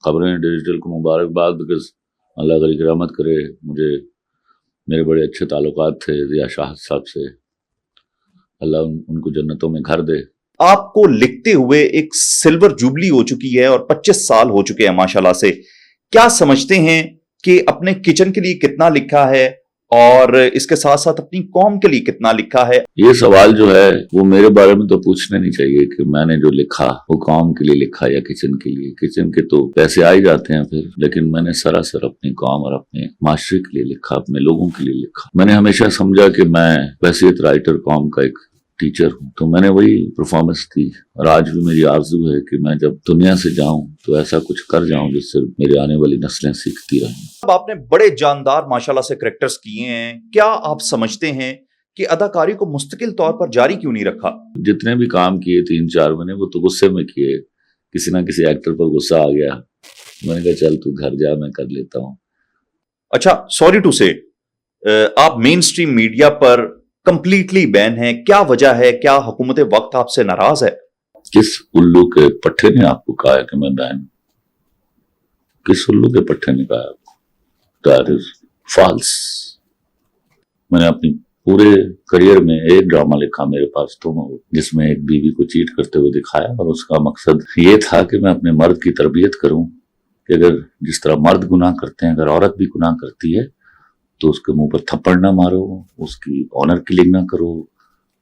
خبریں ڈیجیٹل کو مبارکباد، بیکاز اللہ علی کی رحمت کرے، میرے بڑے اچھے تعلقات تھے ضیاء شاہد صاحب سے، اللہ ان کو جنتوں میں گھر دے۔ آپ کو لکھتے ہوئے ایک سلور جوبلی ہو چکی ہے اور 25 سال ہو چکے ہیں ماشاءاللہ سے، کیا سمجھتے ہیں کہ اپنے کچن کے لیے کتنا لکھا ہے اور اس کے ساتھ ساتھ اپنی قوم کے لیے کتنا لکھا ہے؟ یہ سوال جو ہے وہ میرے بارے میں تو پوچھنا نہیں چاہیے کہ میں نے جو لکھا وہ قوم کے لیے لکھا یا کچن کے لیے۔ کچن کے تو پیسے آ ہی جاتے ہیں پھر، لیکن میں نے سراسر اپنی قوم اور اپنے معاشرے کے لیے لکھا، اپنے لوگوں کے لیے لکھا۔ میں نے ہمیشہ سمجھا کہ میں بحیثیت رائٹر قوم کا ایک ٹیچر ہوں، تو میں نے وہی پرفارمنس دی، اور آج بھی میری آرزو ہے کہ میں جب دنیا سے جاؤں تو ایسا کچھ کر جاؤں جس سے میری آنے والی نسلیں سیکھتی رہیں۔ اب آپ نے بڑے جاندار ماشاءاللہ سے کریکٹرز کیے ہیں، کیا آپ سمجھتے ہیں کہ اداکاری کو مستقل طور پر جاری کیوں نہیں رکھا؟ جتنے بھی کام کیے 3-4 مہینے وہ تو غصے میں کیے، کسی نہ کسی ایکٹر پر غصہ آ گیا، میں نے کہا چل تو گھر جا، میں کر لیتا ہوں۔ اچھا، سوری ٹو سے آپ مین سٹریم میڈیا پر کمپلیٹلی بین ہیں، کیا وجہ ہے؟ کیا حکومت وقت آپ سے ناراض ہے؟ کس الو کے پٹھے نے آپ کو کہا ہے کہ میں بین؟ کس الو کے پٹھے نے کہا آپ کو؟ That is false. میں نے اپنی پورے کریئر میں ایک ڈرامہ لکھا میرے پاس تو، جس میں ایک بیوی کو چیٹ کرتے ہوئے دکھایا، اور اس کا مقصد یہ تھا کہ میں اپنے مرد کی تربیت کروں کہ اگر جس طرح مرد گناہ کرتے ہیں، اگر عورت بھی گناہ کرتی ہے تو اس کے منہ پر تھپڑ نہ مارو، اس کی آنر کلنگ نہ کرو،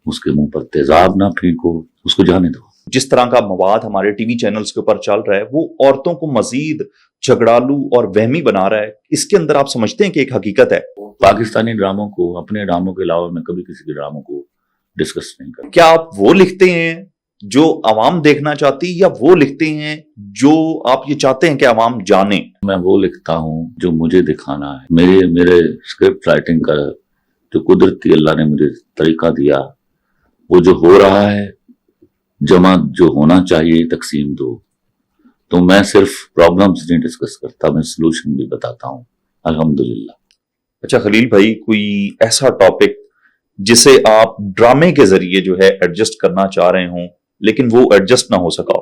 اس کے منہ پر تیزاب نہ پھینکو، اس کو جانے دو۔ جس طرح کا مواد ہمارے ٹی وی چینلز کے اوپر چل رہا ہے وہ عورتوں کو مزید جھگڑالو اور وہمی بنا رہا ہے، اس کے اندر آپ سمجھتے ہیں کہ ایک حقیقت ہے؟ پاکستانی ڈراموں کو، اپنے ڈراموں کے علاوہ میں کبھی کسی کے ڈراموں کو ڈسکس نہیں کرتا۔ کیا آپ وہ لکھتے ہیں جو عوام دیکھنا چاہتی، یا وہ لکھتے ہیں جو آپ یہ چاہتے ہیں کہ عوام جانے؟ میں وہ لکھتا ہوں جو مجھے دکھانا ہے۔ میرے اسکرپٹ رائٹنگ کا جو قدرتی اللہ نے مجھے طریقہ دیا، وہ جو ہو رہا ہے، جمع جو ہونا چاہیے تقسیم دو، تو میں صرف پرابلمز نہیں ڈسکس کرتا، میں سلوشن بھی بتاتا ہوں الحمدللہ۔ اچھا خلیل بھائی، کوئی ایسا ٹاپک جسے آپ ڈرامے کے ذریعے جو ہے ایڈجسٹ کرنا چاہ رہے ہوں لیکن وہ ایڈجسٹ نہ ہو سکا؟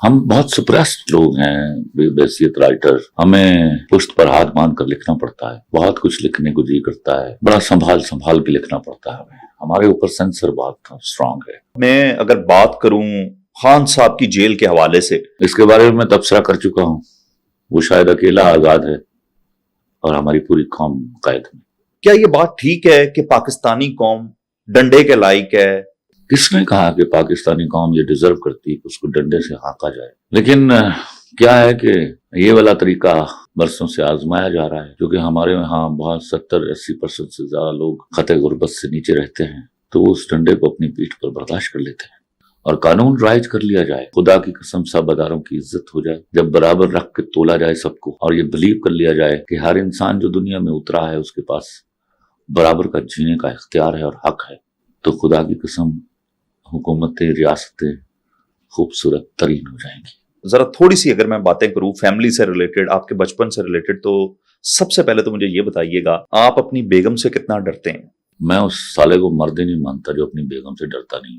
ہم بہت سپریسڈ لوگ ہیں بحیثیت رائٹر، ہمیں پشت پر ہاتھ باندھ کر لکھنا پڑتا ہے، بہت کچھ لکھنے کو جی کرتا ہے، بڑا سنبھال کے لکھنا پڑتا ہے، ہمارے اوپر سینسر بہت اسٹرانگ ہے۔ میں اگر بات کروں خان صاحب کی جیل کے حوالے سے، اس کے بارے میں تبصرہ کر چکا ہوں، وہ شاید اکیلا آزاد ہے اور ہماری پوری قوم قید میں۔ کیا یہ بات ٹھیک ہے کہ پاکستانی قوم ڈنڈے کے لائق ہے؟ کس نے کہا کہ پاکستانی قوم یہ ڈیزرو کرتی ہے کہ اس کو ڈنڈے سے ہانکا جائے؟ لیکن کیا ہے کہ یہ والا طریقہ برسوں سے آزمایا جا رہا ہے، کیونکہ ہمارے یہاں بہت 70-80% سے زیادہ لوگ خط غربت سے نیچے رہتے ہیں، تو وہ اس ڈنڈے کو اپنی پیٹھ پر برداشت کر لیتے ہیں، اور قانون رائج کر لیا جائے، خدا کی قسم سب اداروں کی عزت ہو جائے، جب برابر رکھ کے تولا جائے سب کو، اور یہ بلیو کر لیا جائے کہ ہر انسان جو دنیا میں اترا ہے اس کے پاس برابر کا جینے کا اختیار ہے اور حق ہے، تو خدا کی قسم حکومتیں، ریاستیں خوبصورت ترین ہو جائیں گی۔ ذرا تھوڑی سی اگر میں باتیں کروں فیملی سے ریلیٹڈ، آپ کے بچپن سے ریلیٹڈ، تو سب سے پہلے تو مجھے یہ بتائیے گا آپ اپنی بیگم سے کتنا ڈرتے ہیں؟ میں اس سالے کو مرد ہی نہیں مانتا جو اپنی بیگم سے ڈرتا نہیں۔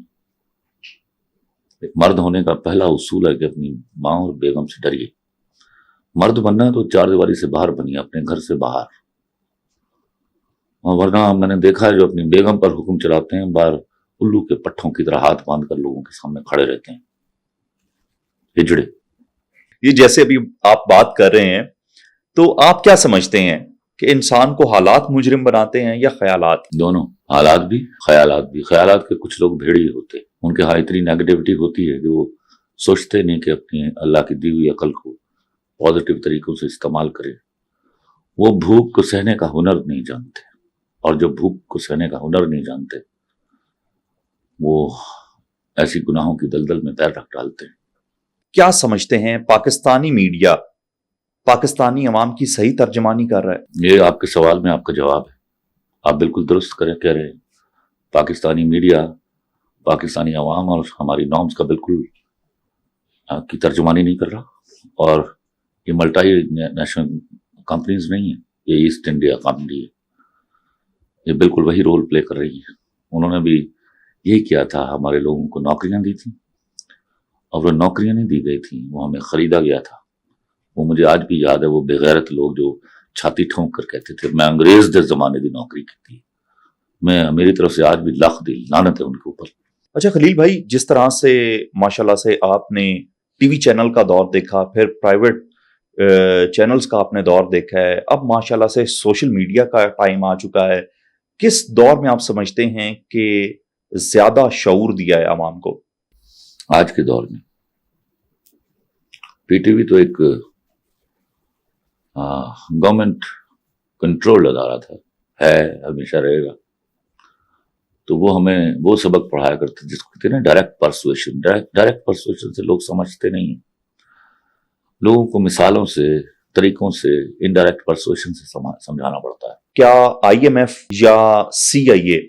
ایک مرد ہونے کا پہلا اصول ہے کہ اپنی ماں اور بیگم سے ڈریے۔ مرد بننا ہے تو چار دیواری سے باہر بنیے، اپنے گھر سے باہر، اور ورنہ میں نے دیکھا ہے جو اپنی بیگم پر حکم چلاتے ہیں باہر الو کے پٹھوں کی طرح ہاتھ باندھ کر لوگوں کے سامنے کھڑے رہتے ہیں، ہجڑے۔ یہ جیسے ابھی آپ بات کر رہے ہیں تو آپ کیا سمجھتے ہیں کہ انسان کو حالات مجرم بناتے ہیں یا خیالات؟ دونوں، حالات بھی خیالات بھی۔ خیالات کے کچھ لوگ بھیڑی ہوتے، ان کے ہاں اتنی نیگیٹیوٹی ہوتی ہے کہ وہ سوچتے نہیں کہ اپنی اللہ کی دی ہوئی عقل کو پازیٹیو طریقوں سے استعمال کرے۔ وہ بھوک کو سہنے کا ہنر نہیں جانتے، اور جو بھوک کو سہنے کا ہنر نہیں جانتے وہ ایسی گناہوں کی دلدل میں پیر رکھ ڈالتے ہیں۔ کیا سمجھتے ہیں پاکستانی میڈیا پاکستانی عوام کی صحیح ترجمانی کر رہا ہے؟ یہ آپ کے سوال میں آپ کا جواب ہے، آپ بالکل درست کہہ رہے ہیں۔ پاکستانی میڈیا پاکستانی عوام اور ہماری نارمز کا بالکل کی ترجمانی نہیں کر رہا، اور یہ ملٹائی نیشنل کمپنیز نہیں ہیں، یہ ایسٹ انڈیا کمپنی ہے، یہ بالکل وہی رول پلے کر رہی ہے۔ انہوں نے بھی یہی کیا تھا، ہمارے لوگوں کو نوکریاں دی تھیں، اور وہ نوکریاں نہیں دی گئی تھیں، وہ ہمیں خریدا گیا تھا، وہ مجھے آج بھی یاد ہے، وہ بےغیرت لوگ جو چھاتی ٹھونک کر کہتے تھے میں انگریز دے زمانے دی نوکری کی تھی. میری طرف سے آج بھی لاکھ دی لعنت ہے ان کے اوپر. اچھا خلیل بھائی، جس طرح سے ماشاءاللہ سے آپ نے ٹی وی چینل کا دور دیکھا، پھر پرائیویٹ چینلز کا آپ نے دور دیکھا ہے، اب ماشاءاللہ سے سوشل میڈیا کا ٹائم آ چکا ہے، کس دور میں آپ سمجھتے ہیں کہ زیادہ شعور دیا ہے عوام کو؟ آج کے دور میں پی ٹی وی تو ایک گورنمنٹ کنٹرول ادارہ تھا، ہے، ہمیشہ رہے گا. تو وہ ہمیں وہ سبق پڑھایا کرتے جس کو کہتے ہیں نا ڈائریکٹ پرسویشن. ڈائریکٹ پرسویشن سے لوگ سمجھتے نہیں ہیں. لوگوں کو مثالوں سے، طریقوں سے، انڈائریکٹ پرسویشن سے سمجھانا پڑتا ہے. کیا آئی ایم ایف یا سی آئی اے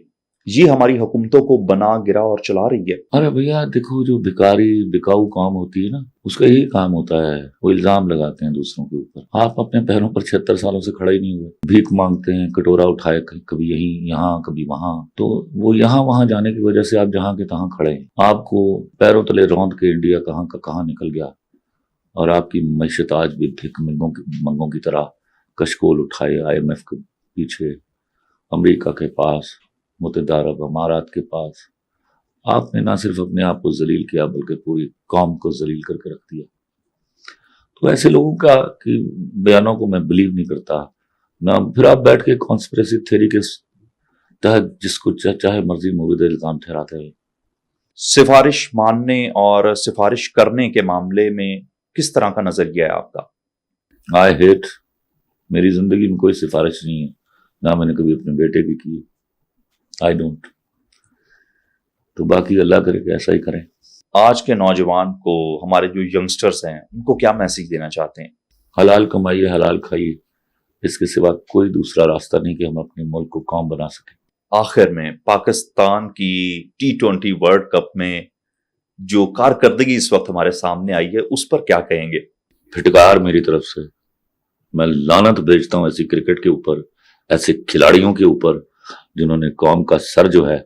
یہ ہماری حکومتوں کو بنا گرا اور چلا رہی ہے؟ ارے بھیا دیکھو، جو بھکاری بکاؤ کام ہوتی ہے نا، اس کا یہی کام ہوتا ہے. وہ الزام لگاتے ہیں دوسروں کے اوپر. آپ اپنے پیروں پر 76 سالوں سے کھڑے ہی نہیں ہوئے، بھیک مانگتے ہیں، کٹورا اٹھائے، کبھی یہاں کبھی وہاں. تو وہ یہاں وہاں جانے کی وجہ سے آپ جہاں کے تہاں کھڑے ہیں. آپ کو پیروں تلے روند کے انڈیا کہاں کا کہاں نکل گیا، اور آپ کی معیشت آج بھی بھیک منگوں کی طرح کشکول اٹھائے آئی ایم ایف کے پیچھے، امریکہ کے پاس، متحدہ عرب امارات کے پاس. آپ نے نہ صرف اپنے آپ کو ذلیل کیا بلکہ پوری قوم کو ذلیل کر کے رکھ دیا. تو ایسے لوگوں کا کہ بیانوں کو میں بلیو نہیں کرتا نہ. پھر آپ بیٹھ کے کانسپریسی تھیوری کے تحت جس کو چاہے مرضی مورد الزام ٹھہراتے ہیں. سفارش ماننے اور سفارش کرنے کے معاملے میں کس طرح کا نظریہ ہے آپ کا؟ آئی ہیٹ، میری زندگی میں کوئی سفارش نہیں ہے، نہ میں نے کبھی اپنے بیٹے کی کی. I don't. تو باقی اللہ کرے کہ ایسا ہی کریں. آج کے نوجوان کو، ہمارے جو ینگسٹرز ہیں، ان کو کیا میسج دینا چاہتے ہیں؟ حلال کمائیے، حلال کھائیے، اس کے سوا کوئی دوسرا راستہ نہیں کہ ہم اپنے ملک کو قوم بنا سکیں. آخر میں پاکستان کی T20 ورلڈ کپ میں جو کارکردگی اس وقت ہمارے سامنے آئی ہے، اس پر کیا کہیں گے؟ پھٹکار میری طرف سے. میں لعنت بھیجتا ہوں ایسی کرکٹ کے اوپر، ایسے کھلاڑیوں کے اوپر جنہوں نے قوم کا سر جو ہے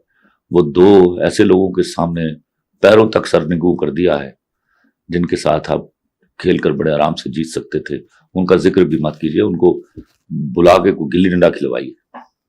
وہ دو ایسے لوگوں کے سامنے پیروں تک سر نگو کر دیا ہے جن کے ساتھ آپ کھیل کر بڑے آرام سے جیت سکتے تھے. ان کا ذکر بھی مت کیجیے، ان کو بلا کے کوئی گلی ڈنڈا کھلوائیے.